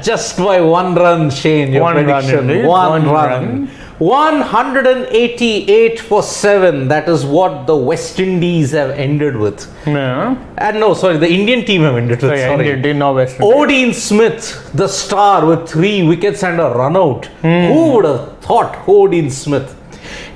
Just by 1 run, Shane, your prediction. One run. 188 for 7. That is what the West Indies have ended with. Yeah. And no, sorry, the Indian team have ended with. Indian team, no West Indies. Odean Smith, the star with 3 wickets and a run out. Who would have thought Odean Smith?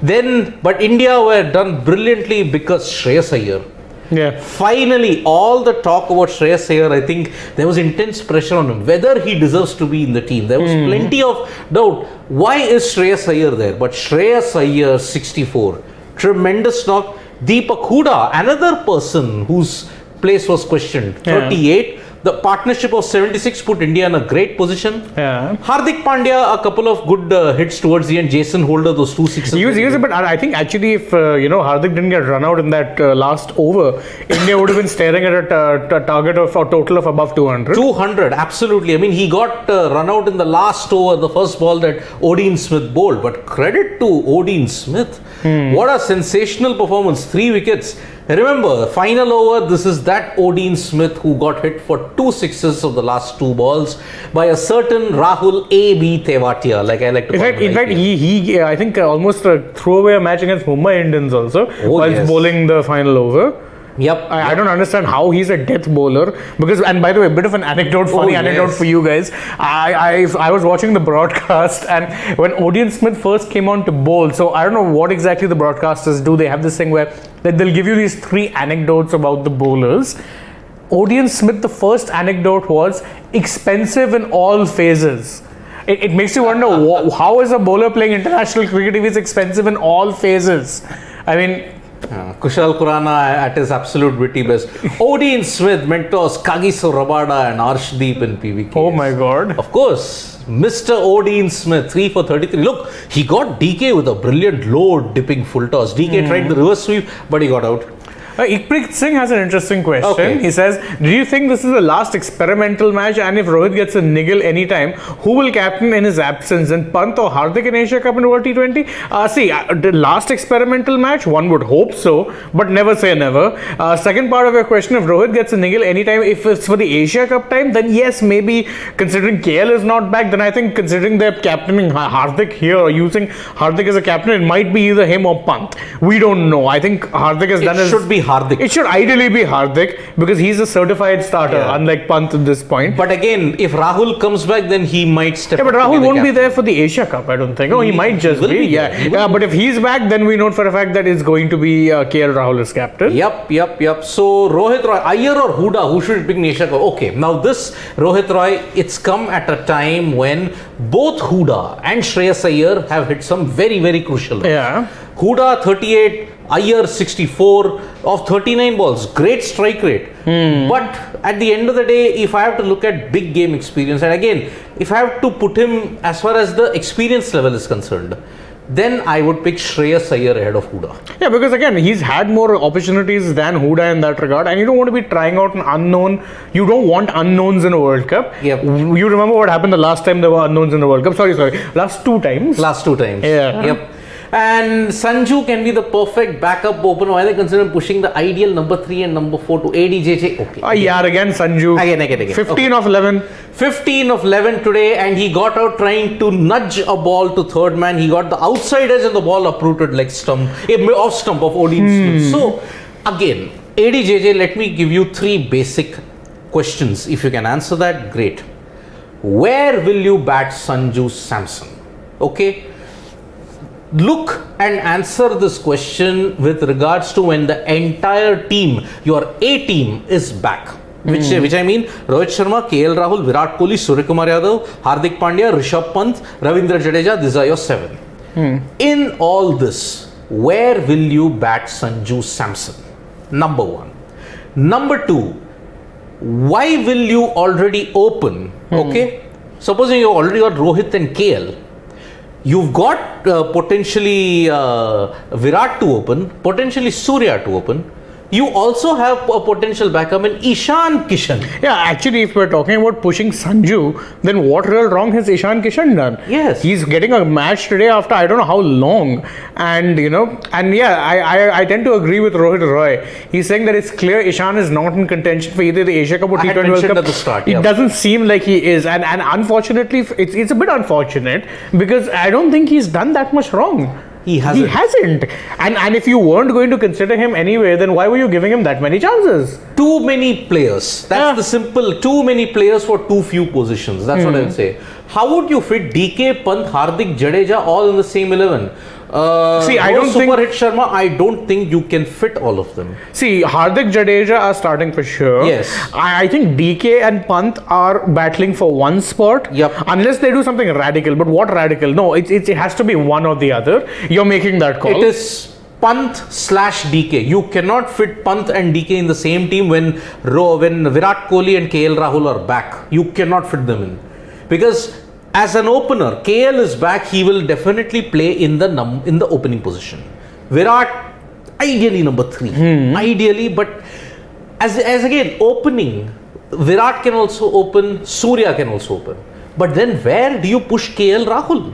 Then, but India were done brilliantly because Shreyas Iyer. Yeah. Finally, all the talk about Shreyas Iyer, I think there was intense pressure on him, whether he deserves to be in the team. There was plenty of doubt. Why is Shreyas Iyer there? But Shreyas Iyer, 64. Tremendous knock. Deepak Hooda, another person whose place was questioned, 38. The partnership of 76 put India in a great position. Yeah. Hardik Pandya, a couple of good hits towards the end. Jason Holder, those 2 sixes. He was, but I think actually if, Hardik didn't get run out in that last over, India would have been staring at a target of a total of above 200. 200, absolutely. I mean, he got run out in the last over, the first ball that Odean Smith bowled. But credit to Odean Smith. What a sensational performance. 3 wickets. Remember, final over, this is that Odean Smith who got hit for 2 sixes of the last 2 balls by a certain Rahul A.B. Tewatia, like I like to call him. In fact, he I think almost threw away a match against Mumbai Indians also whilst bowling the final over. Yep. I don't understand how he's a death bowler because, and by the way, a bit of an anecdote, funny anecdote for you guys. I was watching the broadcast and when Odean Smith first came on to bowl, so I don't know what exactly the broadcasters do. They have this thing where they'll give you these 3 anecdotes about the bowlers. Odean Smith, the first anecdote was expensive in all phases. It makes you wonder how is a bowler playing international cricket if he's expensive in all phases? I mean, Kushal Khurana at his absolute witty best. Odean Smith mentors Kagiso Rabada and Arshdeep in PVK. Oh my God. Of course, Mr. Odean Smith, 3 for 33. Look, he got DK with a brilliant low dipping full toss. DK tried the reverse sweep, but he got out. Ikpreet Singh has an interesting question. Okay. He says, do you think this is the last experimental match and if Rohit gets a niggle anytime, who will captain in his absence? And Pant or Hardik in Asia Cup and World T20? The last experimental match, one would hope so, but never say never. Second part of your question, if Rohit gets a niggle anytime, if it's for the Asia Cup time, then yes, maybe considering KL is not back, then I think considering they're captaining Hardik here or using Hardik as a captain, it might be either him or Pant. We don't know. I think Hardik has done his... should be Hardik. It should ideally be Hardik because he's a certified starter, unlike Pant at this point. But again, if Rahul comes back, then he might step up. But Rahul won't be there for the Asia Cup, I don't think. Oh, he might just be. Yeah, but if he's back, then we know for a fact that it's going to be KL Rahul as captain. Yep. So Rohit Roy, Iyer or Hooda, who should pick in Asia Cup? Okay, now this Rohit Roy, it's come at a time when both Hooda and Shreyas Iyer have hit some very, very crucial runs. Yeah. Hooda 38, Iyer 64 of 39 balls. Great strike rate. But at the end of the day, if I have to look at big game experience, and again, if I have to put him as far as the experience level is concerned, then I would pick Shreyas Iyer ahead of Hooda. Yeah, because again, he's had more opportunities than Hooda in that regard, and you don't want to be trying out an unknown. You don't want unknowns in a World Cup. Yep. You remember what happened the last time there were unknowns in the World Cup? Sorry. Last 2 times. Yeah. Yep. And Sanju can be the perfect backup opener. Why they consider pushing the ideal number 3 and number 4 to ADJJ? Okay. Again Sanju. Again. 15 of 11. 15 of 11 today, and he got out trying to nudge a ball to third man. He got the outside edge and the ball uprooted like off stump of Odean Smith. So again, ADJJ, let me give you 3 basic questions. If you can answer that, great. Where will you bat Sanju Samson? Okay. Look and answer this question with regards to when the entire team, your A team, is back. Which I mean, Rohit Sharma, KL Rahul, Virat Kohli, Suryakumar Yadav, Hardik Pandya, Rishabh Pant, Ravindra Jadeja, these are your 7. In all this, where will you bat Sanju Samson? Number 1. Number 2, why will you already open? Okay, supposing you already got Rohit and KL. You've got potentially Virat to open, potentially Surya to open. You also have a potential backup in Ishan Kishan. Yeah, actually, if we're talking about pushing Sanju, then what real wrong has Ishan Kishan done? Yes. He's getting a match today after I don't know how long. And, I tend to agree with Rohit Roy. He's saying that it's clear Ishan is not in contention for either the Asia Cup or I had T20 World mentioned Cup. at the start, It yeah. doesn't seem like he is. And unfortunately, it's a bit unfortunate because I don't think he's done that much wrong. He hasn't. And if you weren't going to consider him anyway, then why were you giving him that many chances? Too many players. That's the simple. Too many players for too few positions. That's what I'll say. How would you fit DK, Pant, Hardik, Jadeja all in the same 11? See, I don't think... Super Hit Sharma, I don't think you can fit all of them. See, Hardik, Jadeja are starting for sure. Yes. I think DK and Pant are battling for one spot. Yep. Unless they do something radical. But what radical? No, it has to be one or the other. You're making that call. It is Pant/DK. You cannot fit Pant and DK in the same team when Virat Kohli and KL Rahul are back. You cannot fit them in. Because as an opener, KL is back, he will definitely play in the opening position. Virat, ideally number 3. Ideally, but as again, opening, Virat can also open, Surya can also open. But then where do you push KL Rahul?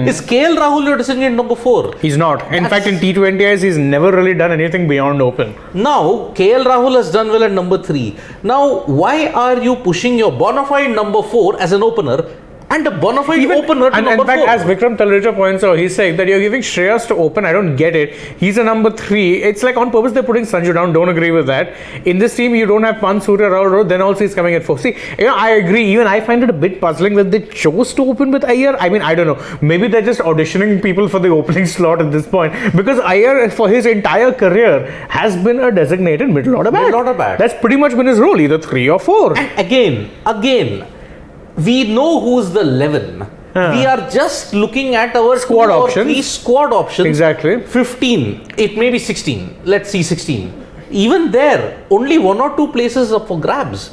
Is KL Rahul your decision number 4? He's not. In fact, in T20Is, he's never really done anything beyond open. Now, KL Rahul has done well at number 3. Now, why are you pushing your bona fide number 4 as an opener and a bona fide opener to and number in fact, 4? as Vikram Talreja points out, he's saying that you're giving Shreyas to open. I don't get it. He's a number 3. It's like on purpose they're putting Sanju down. Don't agree with that. In this team, you don't have Pant, Surya, Rahul, then also he's coming at 4. See, I agree. Even I find it a bit puzzling that they chose to open with Iyer. I mean, I don't know. Maybe they're just auditioning people for the opening slot at this point. Because Iyer, for his entire career, has been a designated middle order bat. Middle order bat. That's pretty much been his role, either 3 or 4. And again, we know who's the 11. We are just looking at our Squad 2 or options. 3 squad options. Exactly. 15. It may be 16. Let's see 16. Even there, only 1 or 2 places up for grabs.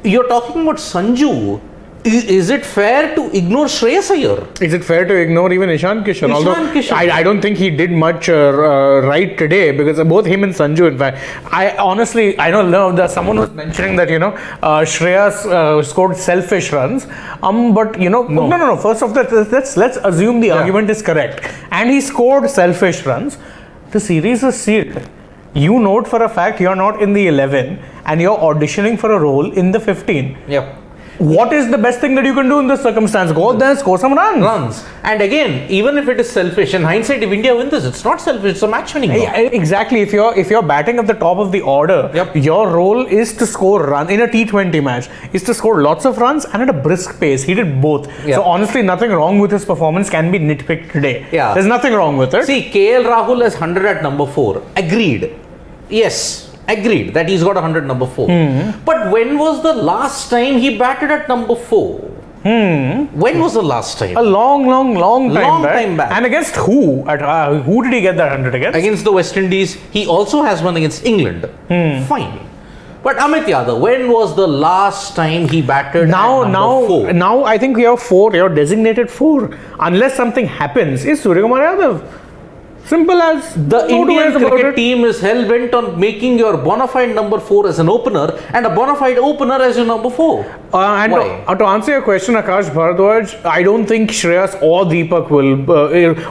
You're talking about Sanju. Is it fair to ignore Shreyas Iyer? Is it fair to ignore even Ishan Kishan? Although Kishan. I don't think he did much right today because both him and Sanju, in fact. I honestly, I don't know, someone was mentioning that, Shreyas scored selfish runs. But, no. First of that, let's assume the argument is correct. And he scored selfish runs. The series is sealed. You note for a fact you're not in the 11 and you're auditioning for a role in the 15. Yep. What is the best thing that you can do in this circumstance? Go out there and score some runs. And again, even if it is selfish, in hindsight, if India wins this, it's not selfish, it's a match winning. Exactly. If you're batting at the top of the order, your role is to score runs in a T20 match, is to score lots of runs and at a brisk pace. He did both. So honestly, nothing wrong with his performance can be nitpicked today. There's nothing wrong with it. See, KL Rahul has 100 at number 4. Agreed. Yes. Agreed that he's got 100 number 4. But when was the last time he batted at number 4? When was the last time? A long time back. back. And against who? Who did he get that 100 against? Against the West Indies. He also has one against England. Fine. But Amit Yadav, when was the last time he batted at number 4? Now I think we have 4. You're designated 4. Unless something happens, is Suryakumar Yadav. Simple as the Indian cricket team is hell bent on making your bona fide number 4 as an opener and a bona fide opener as your number 4. And to answer your question, Akash Bharadwaj, I don't think Shreyas or Deepak will,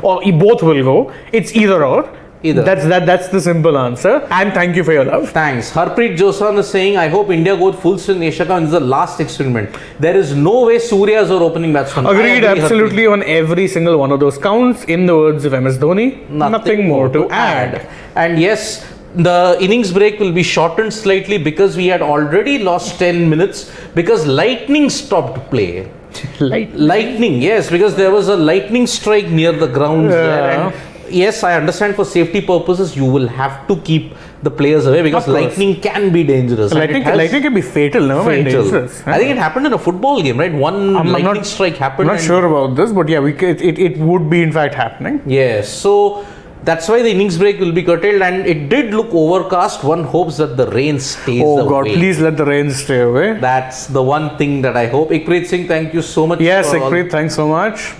or both will go. It's either or. That's the simple answer. And thank you for your love. Thanks. Harpreet Josan is saying, I hope India goes full swing Asia Cup. This is the last experiment. There is no way Surya is our opening batsman. Agreed, absolutely, on every single one of those counts. In the words of MS Dhoni, nothing more to add. And yes, the innings break will be shortened slightly because we had already lost 10 minutes because lightning stopped play. Lightning, yes, because there was a lightning strike near the grounds there. And yes, I understand for safety purposes you will have to keep the players away because lightning can be dangerous. Lightning can be fatal, no? Dangerous. I think it happened in a football game, right? Lightning strike happened. I'm not sure about this, but yeah, it would be in fact happening. Yes, so that's why the innings break will be curtailed, and it did look overcast. One hopes that the rain stays away. Oh God, please let the rain stay away. That's the one thing that I hope. Ikpreet Singh, thank you so much. Yes, Ikpreet, thanks so much.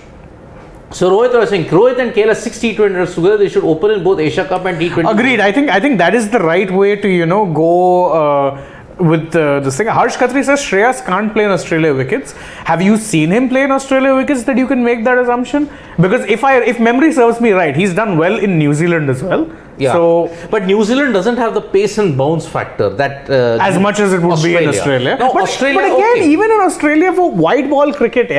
So Rohit was saying, Rohit and KL are 6 T20 runs together. They should open in both Asia Cup and T20. Agreed. I think that is the right way to go with this thing. Harsh Khatri says Shreyas can't play in Australia wickets. Have you seen him play in Australia wickets that you can make that assumption? Because if memory serves me right, he's done well in New Zealand as well. Yeah. So, but New Zealand doesn't have the pace and bounce factor that as much as it would be in Australia. No, but again, okay. even in Australia for white ball cricket,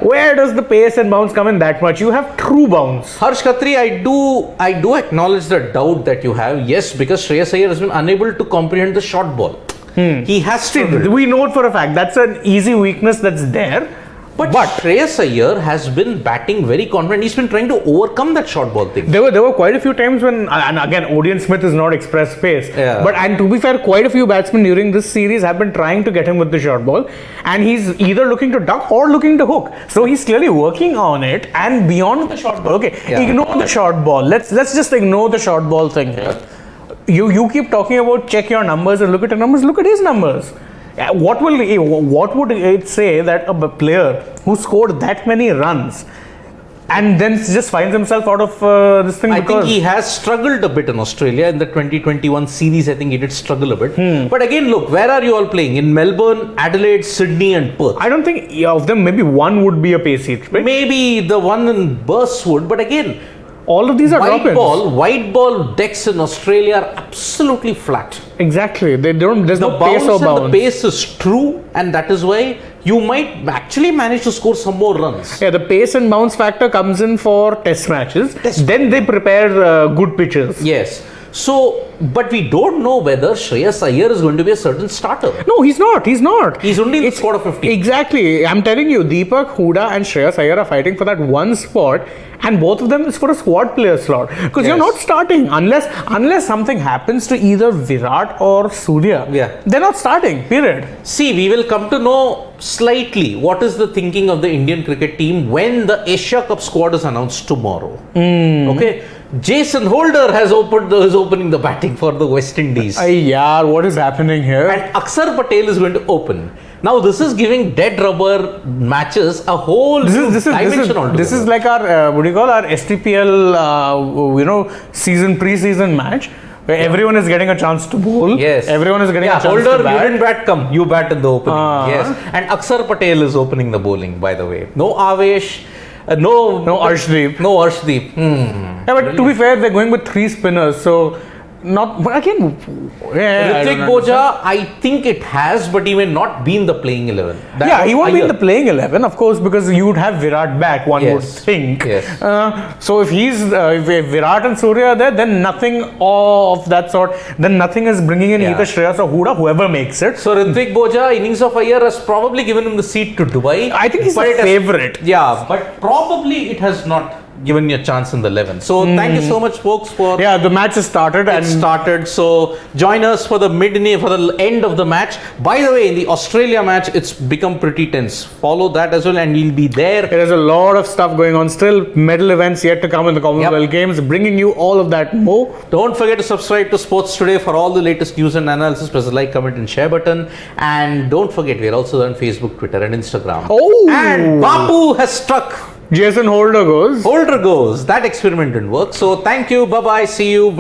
where does the pace and bounce come in that much? You have true bounce. Harsh Khatri, I do acknowledge the doubt that you have. Yes, because Shreyas Iyer has been unable to comprehend the short ball. He has struggled. We know it for a fact. That's an easy weakness that's there. But Shreyas Iyer has been batting very confident. He's been trying to overcome that short ball thing. There were quite a few times when, and again, Odean Smith is not express pace. Yeah. And to be fair, quite a few batsmen during this series have been trying to get him with the short ball, and he's either looking to duck or looking to hook. So he's clearly working on it. And beyond the short ball, ignore the short ball. Let's just ignore the short ball thing here. You keep talking about check your numbers and look at your numbers. Look at his numbers. What would it say that a player who scored that many runs and then just finds himself out of this thing? I think he has struggled a bit in Australia in the 2021 series. I think he did struggle a bit. But again, look, where are you all playing? In Melbourne, Adelaide, Sydney, and Perth. I don't think of them. Maybe one would be a pacey. Right? Maybe the one in Burst would, but again, all of these are drop-ins. White ball decks in Australia are absolutely flat. Exactly. They don't. There's no pace or bounce. The pace is true, and that is why you might actually manage to score some more runs. Yeah, the pace and bounce factor comes in for test matches. Then they prepare good pitches. Yes. So, but we don't know whether Shreyas Iyer is going to be a certain starter. No, he's not. He's not. He's only in the squad of 50. Exactly. I'm telling you, Deepak Hooda and Shreyas Iyer are fighting for that one spot, and both of them is for a squad player slot. Because you're not starting unless something happens to either Virat or Surya. Yeah. They're not starting. Period. See, we will come to know slightly what is the thinking of the Indian cricket team when the Asia Cup squad is announced tomorrow. Okay. Jason Holder is opening the batting for the West Indies. What is happening here? And Akshar Patel is going to open. Now this is giving dead rubber matches a whole dimension altogether. This is like our our STPL pre-season match where everyone is getting a chance to bowl. Yes. Everyone is getting a chance Holder, to bat. you didn't bat, come. You bat in the opening. Yes. And Akshar Patel is opening the bowling, by the way. No Avesh. No Arshdeep. No Arshdeep. Yeah, but to be fair, they're going with 3 spinners, so not. But again, Ritik Boja, I think it has, but he may not be in the playing 11. He won't be in the playing 11, of course, because you would have Virat back. One would think. Yes. So if if Virat and Surya are there, then nothing of that sort. Then nothing is bringing in either Shreyas or Hooda, whoever makes it. So Ritik Boja, innings of Iyer has probably given him the seat to Dubai. I think he's the favorite. But probably it has not given you a chance in the 11. So thank you so much, folks, for the match has started. So join us for the end of the match. By the way, in the Australia match, it's become pretty tense. Follow that as well, and we'll be there. There is a lot of stuff going on still. Medal events yet to come in the Commonwealth Games, bringing you all of that more. Don't forget to subscribe to Sports Today for all the latest news and analysis. Press the like, comment, and share button. And don't forget, we're also on Facebook, Twitter, and Instagram. And Bapu has struck. Jason Holder goes. That experiment didn't work. So thank you. Bye-bye. See you.